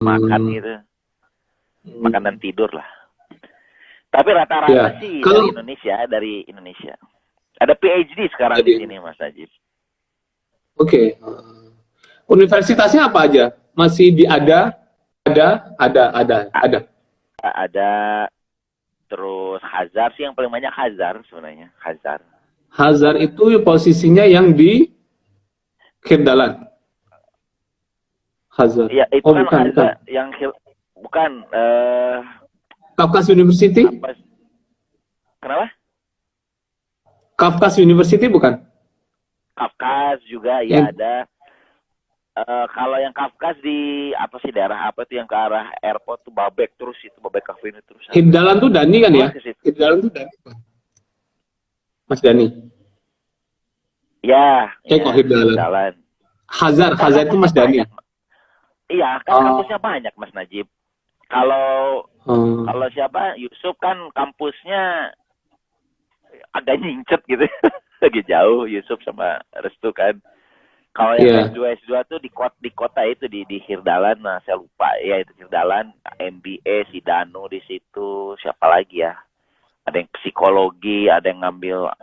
makan gitu, makan dan tidur lah. Tapi rata-rata sih dari Indonesia. Ada PhD sekarang di sini, Mas Najib. Oke. Universitasnya apa aja? Masih ada. Ada. Terus Hazar sih yang paling banyak, Hazar sebenarnya. Hazar itu posisinya yang di Kirdalan. Hazar. Iya, itu kan Hazar yang bukan Kafkas University? Kenapa? Kafkas University bukan? Kafkas juga ya ada. Kalau yang Kafkas di daerah apa tuh yang ke arah airport tuh Babek terus itu Babek Cafe ini terus. Hirdalan tuh Dani kan ya? Hirdalan tuh Dani. Mas Dani. Ya. Kok Hirdalan. Hazar itu Mas Dani. Iya, kan kampusnya banyak Mas Najib. Kalau siapa Yusuf kan kampusnya agak nyincet gitu. Lagi jauh Yusuf sama Restu kan. Kalau yang S2 tuh di kota itu di Hirdalan, nah saya lupa ya itu Hirdalan, MBA si Danu di situ, siapa lagi ya? Ada yang psikologi, ada yang ngambil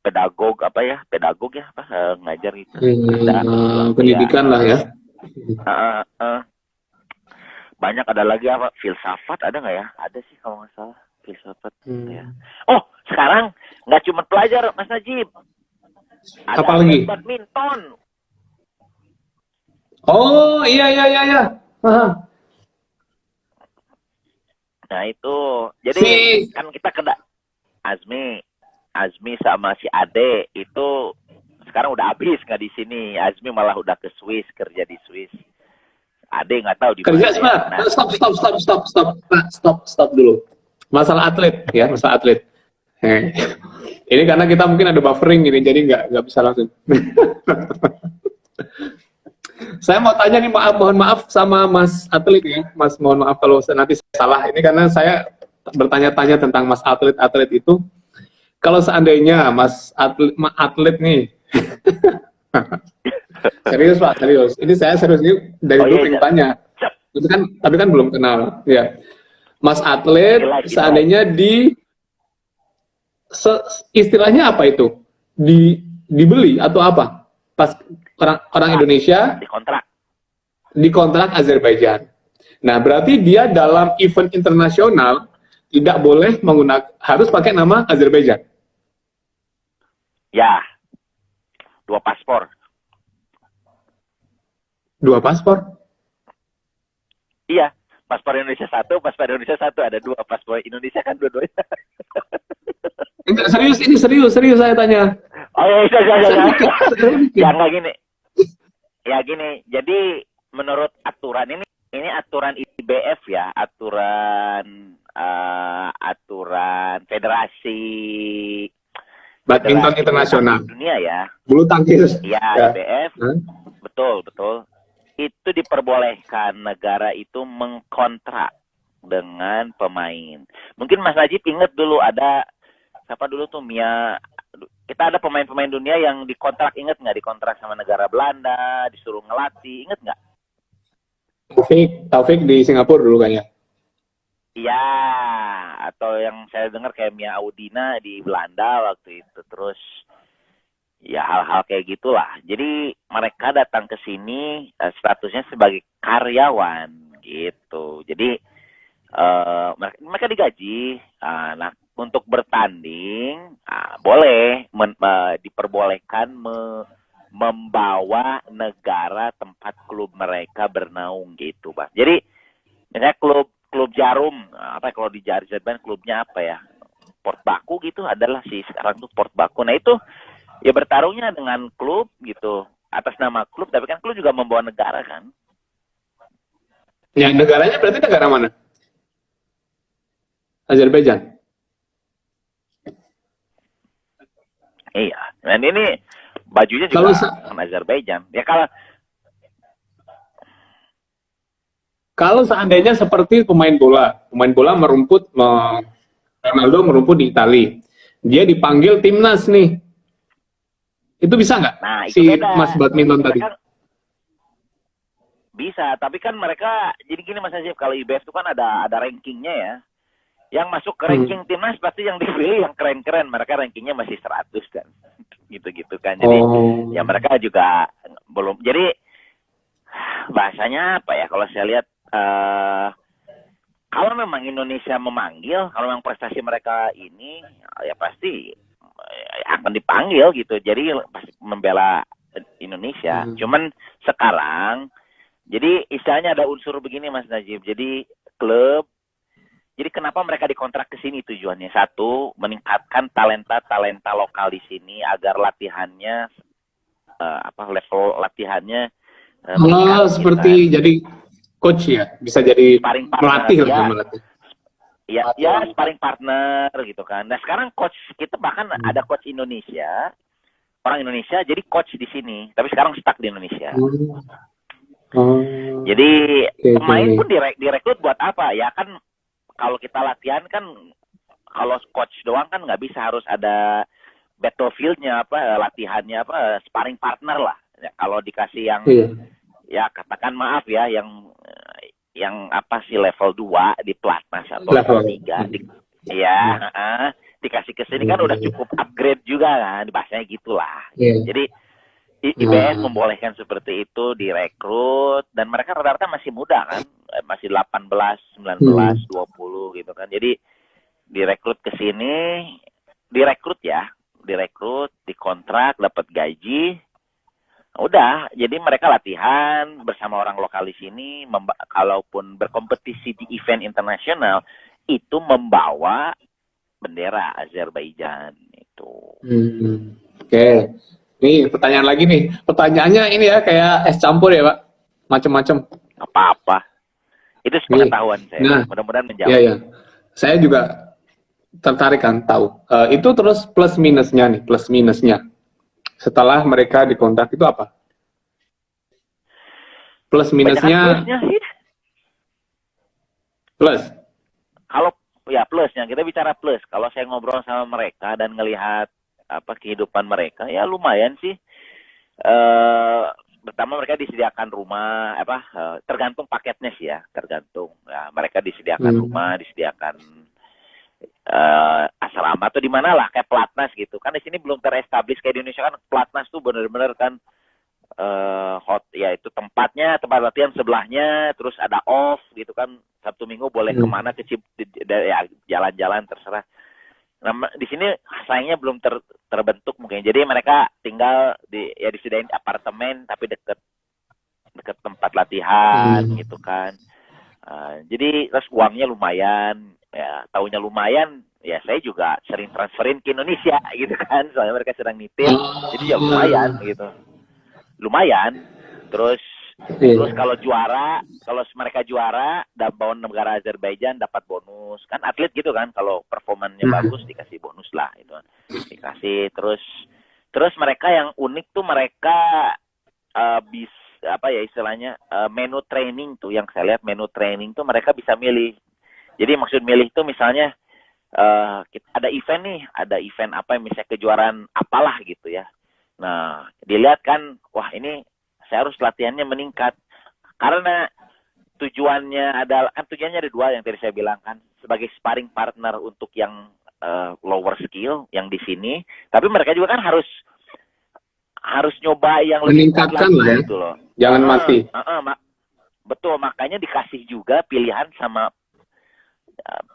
pedagog ngajar gitu. Pendidikan lah ya. Banyak, ada lagi filsafat ada nggak ya? Ada sih kalau nggak salah filsafat. Ya. Oh sekarang nggak cuma pelajar Mas Najib. Ada apa lagi? Badminton. Oh iya. Nah itu, jadi kan kita Azmi sama si Ade itu sekarang udah habis nggak di sini. Azmi malah udah ke Swiss, kerja di Swiss. Ade nggak tahu di mana. Kerja sebentar. Stop dulu. Masalah atlet ya, masalah atlet. Ini karena kita mungkin ada buffering ini, jadi nggak bisa langsung. Saya mau tanya nih, mohon maaf sama Mas atlet ya, Mas, mohon maaf kalau nanti salah. Ini karena saya bertanya-tanya tentang Mas atlet itu. Kalau seandainya Mas atlet nih, serius Pak, serius. Ini saya serius ini dari dulu pengen tanya. Tapi kan belum kenal. Ya, Mas atlet, seandainya istilahnya apa itu? Dibeli atau apa? Pas orang Indonesia dikontrak Azerbaijan. Nah, berarti dia dalam event internasional tidak boleh harus pakai nama Azerbaijan. Ya. 2 paspor. Iya, paspor Indonesia 1, paspor Indonesia 1, ada 2 paspor Indonesia kan dua-duanya. Enggak, serius saya tanya. Oh iya. Ya enggak gini. Ya gini, jadi menurut aturan ini aturan IBF ya, aturan federasi badminton internasional dunia ya. Bulu tangkis. Ya, IBF. Betul. Itu diperbolehkan negara itu mengkontrak dengan pemain. Mungkin Mas Najib ingat dulu ada siapa dulu tuh kita ada pemain-pemain dunia yang dikontrak, inget nggak, dikontrak sama negara Belanda, disuruh ngelatih, inget nggak? Taufik di Singapura dulu kayaknya. Iya, atau yang saya dengar kayak Mia Audina di Belanda waktu itu. Terus ya hal-hal kayak gitulah. Jadi mereka datang ke sini statusnya sebagai karyawan gitu. Jadi mereka digaji. Nah, untuk bertanding boleh diperbolehkan membawa negara tempat klub mereka bernaung gitu, Bang. Jadi misalnya klub Jarum, kalau di Azerbaijan klubnya apa ya? Port Baku gitu adalah sekarang tuh Port Baku. Nah itu ya bertarungnya dengan klub gitu, atas nama klub, tapi kan klub juga membawa negara kan. Ya, negaranya berarti negara mana? Azerbaijan. Iya, dan ini bajunya juga Azerbaijan. Ya kalau seandainya seperti pemain bola merumput, Ronaldo merumput di Italia, dia dipanggil timnas nih, itu bisa nggak? Nah, si beda. Mas badminton tadi. Bisa, tapi kan mereka jadi gini Mas Najib, kalau IBF itu kan ada rankingnya ya. Yang masuk ke ranking timnas pasti yang dipilih yang keren-keren, mereka rankingnya masih 100 kan. Gitu-gitu kan. Jadi ya mereka juga belum. Jadi bahasanya apa ya, kalau saya lihat kalau memang Indonesia memanggil, kalau memang prestasi mereka ini ya pasti akan dipanggil gitu. Jadi pasti membela Indonesia. Cuman sekarang jadi istilahnya ada unsur begini Mas Najib. Jadi klub, jadi kenapa mereka dikontrak ke sini tujuannya? Satu, meningkatkan talenta lokal di sini agar latihannya level latihannya meningkat, seperti gitu kan. Jadi coach ya, bisa jadi melatih lah ya. Melatih. Ya, sparring partner gitu kan. Nah sekarang coach kita bahkan ada coach Indonesia, orang Indonesia jadi coach di sini, tapi sekarang stuck di Indonesia. Jadi pemain pun direkrut buat apa? Ya kan kalau kita latihan kan, kalau coach doang kan nggak bisa, harus ada battlefieldnya latihannya sparring partner lah. Ya, kalau dikasih yang ya katakan maaf ya, yang level 2 di pelatnas atau level 3 dikasih ke sini kan udah cukup upgrade juga kan, bahasanya gitulah. Jadi IBS membolehkan seperti itu, direkrut, dan mereka rata-rata masih muda kan, masih 18, 19, 20 gitu kan. Jadi direkrut ke sini, direkrut, dikontrak, dapat gaji. Udah, jadi mereka latihan bersama orang lokal di sini, kalaupun berkompetisi di event internasional, itu membawa bendera Azerbaijan itu. Oke. Nih, pertanyaan lagi nih. Pertanyaannya ini ya kayak es campur ya, Pak. Macam-macam. Apa-apa. Itu sepengetahuan saya. Nah, mudah-mudahan menjawab. Iya. Saya juga tertarik kan tahu. Itu terus plus minusnya nih, plus minusnya. Setelah mereka dikontrak itu apa? Plus minusnya? Plus. Kalau ya plusnya, kita bicara plus. Kalau saya ngobrol sama mereka dan ngelihat kehidupan mereka, ya lumayan sih. Pertama mereka disediakan rumah, tergantung paketnya sih ya, tergantung. Ya, mereka disediakan rumah, disediakan asrama atau di mana lah, kayak pelatnas gitu kan. Di sini belum terestablis kayak di Indonesia kan. Pelatnas tuh bener-bener kan itu tempat latihan sebelahnya, terus ada off gitu kan, Sabtu Minggu boleh kemana ke jalan-jalan terserah. Nah, di sini sayangnya belum terbentuk mungkin. Jadi mereka tinggal disediain apartemen tapi deket tempat latihan gitu kan. Jadi terus uangnya lumayan. Ya, taunya lumayan, ya saya juga sering transferin ke Indonesia gitu kan, soalnya mereka sedang nitip, jadi ya lumayan gitu, lumayan. Terus kalau mereka juara dan bawa negara Azerbaijan dapat bonus, kan atlet gitu kan, kalau performanya bagus dikasih bonus lah itu, dikasih. Terus mereka yang unik tuh mereka istilahnya menu training tuh, yang saya lihat menu training tuh mereka bisa milih. Jadi maksud milih itu misalnya ada event apa, misalnya kejuaraan apalah gitu ya. Nah, dilihat kan, wah ini saya harus latihannya meningkat. Karena tujuannya ada dua yang tadi saya bilang kan, sebagai sparring partner untuk yang lower skill yang di sini, tapi mereka juga kan harus nyoba yang lebih meningkatkan lah ya. Gitu loh. Jangan mati. Betul, makanya dikasih juga pilihan sama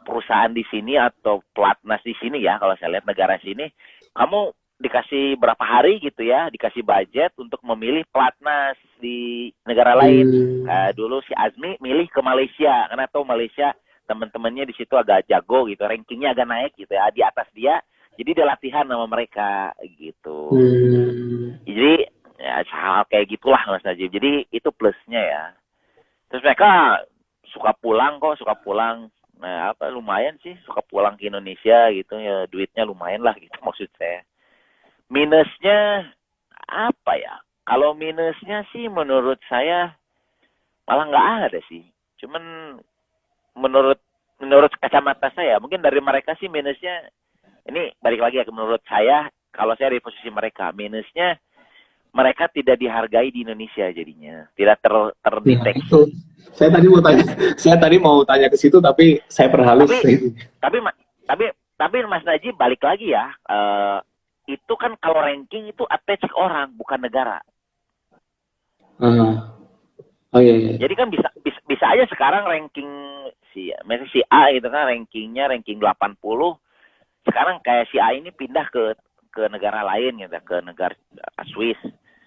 perusahaan di sini atau pelatnas di sini ya, kalau saya lihat negara sini, kamu dikasih berapa hari gitu ya, dikasih budget untuk memilih pelatnas di negara lain. Dulu si Azmi milih ke Malaysia, karena tahu Malaysia teman-temannya di situ agak jago gitu, rankingnya agak naik gitu ya, di atas dia, jadi dia latihan sama mereka gitu. Jadi ya hal kayak gitulah Mas Najib. Jadi itu plusnya ya. Terus mereka suka pulang. Nah, lumayan sih, suka pulang ke Indonesia gitu ya, duitnya lumayan lah gitu maksud saya. Minusnya apa ya? Kalau minusnya sih menurut saya malah nggak ada sih. Cuman menurut kacamata saya, mungkin dari mereka sih minusnya, ini balik lagi ya, menurut saya, kalau saya di posisi mereka, minusnya mereka tidak dihargai di Indonesia jadinya, tidak terdeteksi. Itu. Saya tadi mau tanya ke situ, tapi saya perhalus. Tapi Mas Najib balik lagi ya, itu kan kalau ranking itu attach orang, bukan negara. Oh iya. Jadi kan bisa aja sekarang ranking si A itu kan ranking 80, sekarang kayak si A ini pindah ke negara lain gitu, ke negara Swiss.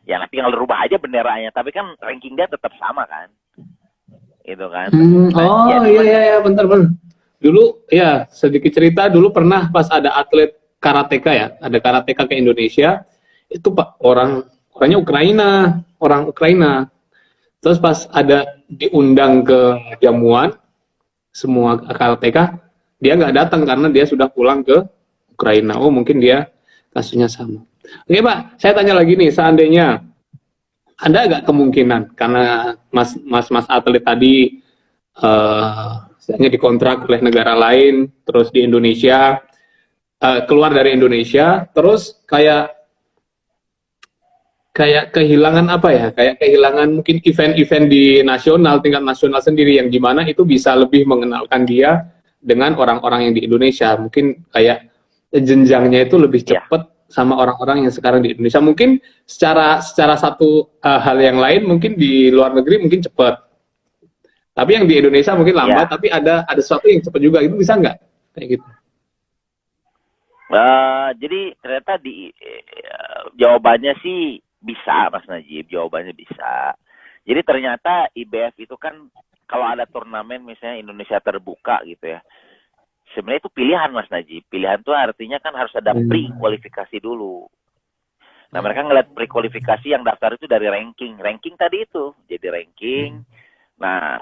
Ya nanti tinggal rubah aja benderanya, tapi kan ranking dia tetap sama kan. Itu kan. Iya, bentar. Dulu ya sedikit cerita, dulu pernah pas ada atlet karateka ya, ada karateka ke Indonesia, itu Pak orangnya orang Ukraina. Terus pas ada diundang ke jamuan semua karateka, dia nggak datang karena dia sudah pulang ke Ukraina. Oh mungkin dia kasusnya sama. Oke Pak, saya tanya lagi nih, seandainya ada nggak kemungkinan karena mas atlet tadi misalnya dikontrak oleh negara lain, terus di Indonesia keluar dari Indonesia, terus kayak kehilangan apa ya? Kayak kehilangan mungkin event-event di tingkat nasional sendiri yang dimana itu bisa lebih mengenalkan dia dengan orang-orang yang di Indonesia. Mungkin kayak jenjangnya itu lebih cepat sama orang-orang yang sekarang di Indonesia. Mungkin secara satu hal yang lain mungkin di luar negeri mungkin cepat. Tapi yang di Indonesia mungkin lambat, tapi ada sesuatu yang cepat juga. Itu bisa nggak? Kayak gitu. Jadi ternyata jawabannya sih bisa, Mas Najib. Jawabannya bisa. Jadi ternyata IBF itu kan kalau ada turnamen misalnya Indonesia terbuka gitu ya, sebenarnya itu pilihan, Mas Najib. Pilihan itu artinya kan harus ada pre-kualifikasi dulu. Nah mereka ngeliat pre-kualifikasi yang daftar itu dari ranking tadi itu, jadi ranking. Nah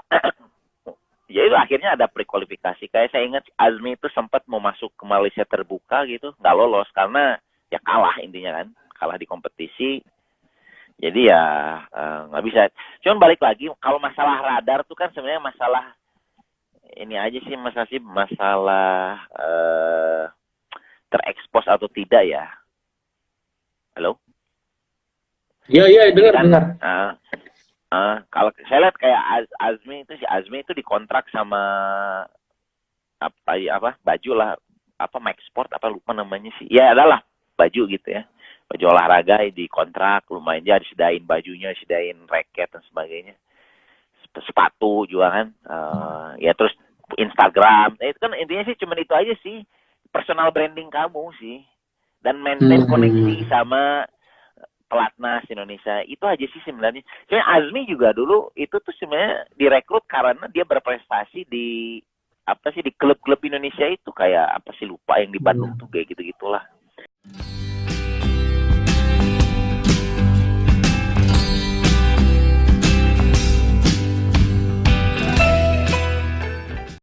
ya itu akhirnya ada pre-kualifikasi. Kayak saya ingat Azmi itu sempat mau masuk ke Malaysia terbuka gitu, nggak lolos karena ya kalah intinya kan, kalah di kompetisi. Jadi ya nggak bisa. Cuman balik lagi, kalau masalah radar tuh kan sebenarnya masalah ini aja sih Mas Nasib, masalah terekspos atau tidak ya. Halo? Iya dengar. Kalau saya lihat kayak si Azmi itu dikontrak sama baju lah, Max Sport lupa namanya sih. Ya adalah baju gitu ya. Baju olahraga di kontrak lumayan, dia disediain bajunya, disediain raket dan sebagainya. Sepatu juga kan. Ya terus Instagram. Itu kan intinya sih cuma itu aja sih. Personal branding kamu sih. Dan maintain koneksi sama pelatnas Indonesia. Itu aja sih sebenarnya. Sebenarnya Azmi juga dulu itu tuh sebenarnya direkrut karena dia berprestasi di di klub-klub Indonesia itu, kayak lupa yang di Bandung tuh kayak gitu-gitulah.